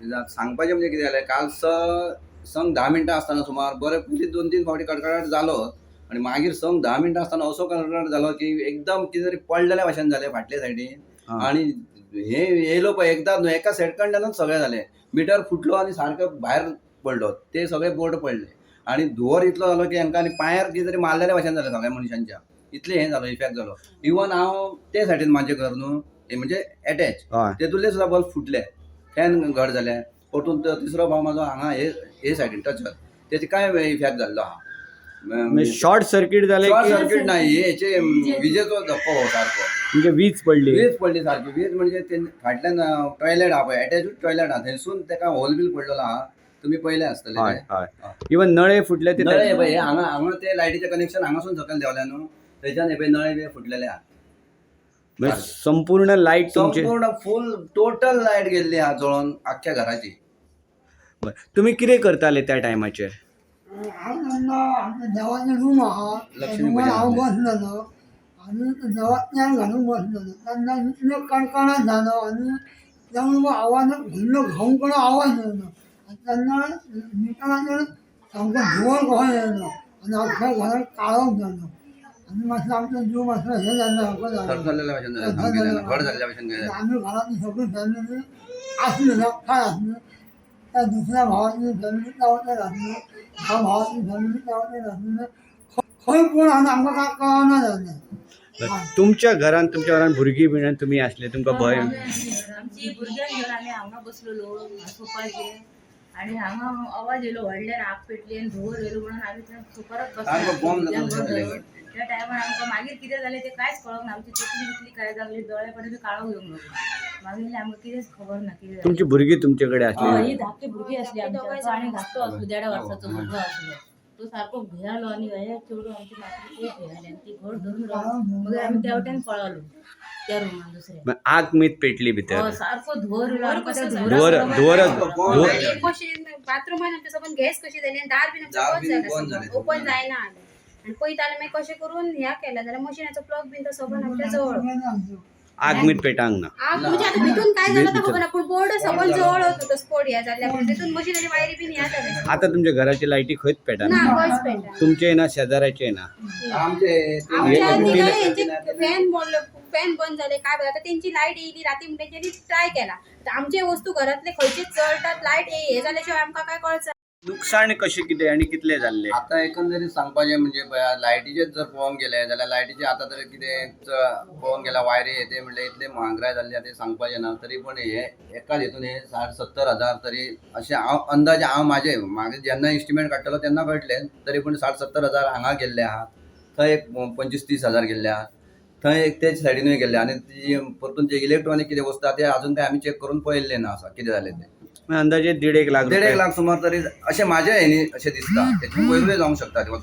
सांगपाचें म्हणजे कितें जालें काल संक 10 मिनटां आसतना सुमार बरें पयलीं 2-3 फावटी कडकडाट जालो आनी मागीर संक 10 मिनटां आसतना असो कडकडाट जालो की एकदम कितें तरी पडलेल्या भशेन जालें फाटले सायडीन आनी हे येयलो पळय एकदां न्हू एका सेकंडानूच सगळें जालें मिटर फुटलो आनी सारको भायर पडलो ते सगळे बोर्ड पडले आनी धुंवर इतलो जालो की हांकां आनी पांयार कितें तरी मारलेल्या भशेन जालें सगळ्या मनशांच्या इतलें हें जालो इफेक्ट जालो इवन हांव ते सायडीन म्हाजें घर न्हू हे म्हणजे एटॅच तेतूंतले सुद्दां बल्ब फुटले फॅन घट जाले परतून तिसरो भाव म्हाजो हांगा हे सायडीन टचर तेचे काय इफेक्ट जाल्लो आहा शॉर्ट सर्किट जालें शॉर्ट सर्किट नाही हेचे विजेचो धक्को हो सारको म्हणजे वीज पडली सारकी वीज म्हणजे ते फाटल्यान टॉयलेट आहा पळय एटॅच टॉयलेट आहा थंयसून तेका होल बिल पडलेलो आहा तुम्ही पयले आसतले इवन नळे फुटले ते नळे पळय हांगा ते लायटीचे कनेक्शन हांगासून सकयल देवल्या न्हू थंयच्यान हे पळय नळे बी फुटलेले आहा संपूर्ण लाईट संपूर्ण फुल टोटल लायट गेल्ली आहा जळोन आख्ख्या घराची तुम्ही कितें करताले त्या टायमाचेर देवाचें रूम आहा रूमान हांव बसलेलो आनी देवाच्यान घालून बसलेलो तेन्ना इतलो कडकडाट जालो आनी तेन्ना आवाज व्हडलो घाऊंकडो आवाज येयलो तेन्ना मिटराचेर सामको धुंवर कसो येयलो आनी अख्ख्या घराक काळोख जालो आनी मातसो आमचो जीव मातसो हें जाल्लो सारको थरथरलेल्या भशेन जालें घट जाल्ल्या भशेन जालें आमी घरांतली सगळी फॅमिली आसली एकठांय आसली त्या दुसऱ्या भावाची फॅमिली गांवचेर आसली ह्या भावाची फॅमिली गांवचेर आसली खंय कोण आसा आमकां काय कळना जालें तुमच्या घरान भुरगीं बिण तुम्ही आसले तुमकां भंय आमची भुरग्यांक घेवन आमी हांगा बसलेलो सोफाचेर आनी हांगा आवाज येयलो व्हडल्यान आग पेटली आनी धुंवर येयलो म्हणून आमी थंय सोफारच बसले त्या टायमार आमकां मागीर कितें जालें तें कांयच कळोंक ना आमची तकली बिकली काय जागली दोळे पडले काळोख येवंक लागलो मागीर आमकां कितेंच खबर ना कितें जालें तुमची भुरगीं तुमचे कडेन आसली ही धाकटी भुरगी आसली आमच्या आनी धाकटो आसलो 1.5 वर्साचो भुरगो आसलो तो सारको भियालो आनी हे चेडूं आमची मातशी खूब भियाली आनी ती घट धरून रावली मागीर आमी तेवट्यान पळालो त्या रुमान दुसऱ्या आग मीत पेटली भितर सारको धुंवर मशीन बाथरूमान आमच्या सबंद गॅस कशी जाली आनी दार बीन ओपन जायना आनी पळयताले मागीर कशें करून ह्या केलें जाल्यार मशिनाचो प्लग बीन तो सबंद आमच्या जवळ आग मीत पेटांक ना आग म्हणजे आतां भितून काय जालें तो खबर ना पूण बोर्ड सबंद जवळ होतो स्पोट ह्या जाल्ल्या पूण तितून मशिनाची वायरी बीन ह्या जाले आता तुमच्या घराची लायटी खंयच पेटाना ना खंयच पेटा तुमचे ना शेजाऱ्याचे ना फॅन बंद झाले काय बघा आता त्यांची लाईट येयली राती म्हणून त्यांनी ट्राय केला आमचे वस्तू घरातले खंयचे चलतात लाईट हे जाल्याशिवाय आमकां काय कळचा नुकसाण कशें कितें आनी कितले जाल्ले आता एकंदरीत सांगपाचें म्हणजे लायटीचेच जर पळोवंक गेले जाल्यार लायटीचे आता तरी कितें पळोवंक गेल्यार वायरी येते म्हणजे इतले महागराय जाल्ली ते सांगपाचें ना तरी पण हे एकाच हेतून हे 60-70 हजार तरी अशें हांव अंदाजे हांव म्हागे जेन्ना इस्टिमेट काडटलो तेन्ना कळटलें तरी पण 60-70 हजार हांगा गेल्ले आहा थंय एक 25-30 हजार गेल्ले आहा थंय एक तेच सायडीनूय गेल्ले आनी ती परतून जे इलेक्ट्रॉनीक कितें वस्तू आहा ते अजून काय आमी चॅक करून पळयल्ले ना आसा कितें जालें ते अंदाजे 1.5 लाख 1.5 लाख सुमार तरी अशें म्हाज्या हेनी अशें दिसता तेचे वयरूय जावंक शकता